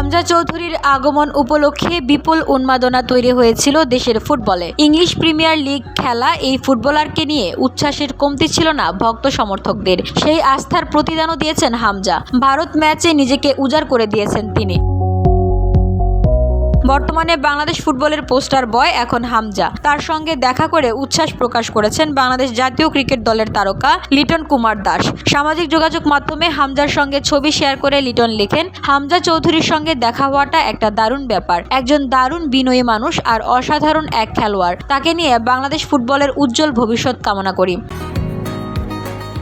হামজা চৌধুরীর আগমন উপলক্ষে বিপুল উন্মাদনা তৈরি হয়েছিল দেশের ফুটবলে। ইংলিশ প্রিমিয়ার লিগ খেলা এই ফুটবলারকে নিয়ে উচ্ছ্বাসের কমতি ছিল না ভক্ত সমর্থকদের। সেই আস্থার প্রতিদানও দিয়েছেন হামজা। ভারত ম্যাচে নিজেকে উজাড় করে দিয়েছেন তিনি। বর্তমানে বাংলাদেশ ফুটবলের পোস্টার বয় এখন হামজা। তার সঙ্গে দেখা করে উচ্ছ্বাস প্রকাশ করেছেন বাংলাদেশ জাতীয় ক্রিকেট দলের তারকা লিটন কুমার দাস। সামাজিক যোগাযোগ মাধ্যমে হামজার সঙ্গে ছবি শেয়ার করে লিটন লেখেন, হামজা চৌধুরীর সঙ্গে দেখা হওয়াটা একটা দারুণ ব্যাপার। একজন দারুণ বিনয়ী মানুষ আর অসাধারণ এক খেলোয়াড়। তাকে নিয়ে বাংলাদেশ ফুটবলের উজ্জ্বল ভবিষ্যৎ কামনা করি।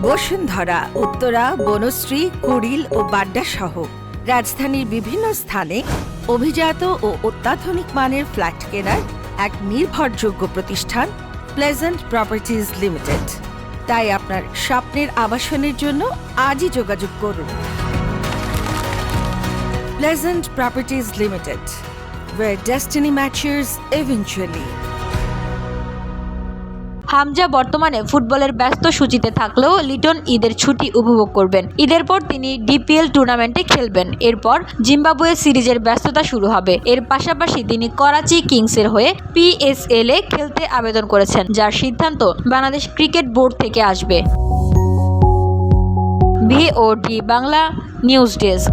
বসুন্ধরা, উত্তরা, বনশ্রী, কুড়িল ও বাড্ডা সহ রাজধানীর বিভিন্ন স্থানে অভিজাত ও অত্যাধুনিক মানের ফ্ল্যাট কেনার এক নির্ভরযোগ্য প্রতিষ্ঠান প্লেজেন্ট প্রপার্টিজ লিমিটেড। তাই আপনার স্বপ্নের আবাসনের জন্য আজই যোগাযোগ করুন। Pleasant properties limited, where destiny matches eventually. Hamza বর্তমানে ফুটবলের ব্যস্ত সূচিতে থাকলেও লিটন ঈদের ছুটি উপভোগ করবেন। ঈদের পর তিনি ডিপিএল টুর্নামেন্টে খেলবেন। এরপর জিম্বাবুয়ে সিরিজের ব্যস্ততা শুরু হবে। এর পাশাপাশি তিনি করাচি কিংসের হয়ে পিএসএল এ খেলতে আবেদন করেছেন, যার সিদ্ধান্ত বাংলাদেশ ক্রিকেট বোর্ড থেকে আসবে। VOD Bangla news desk.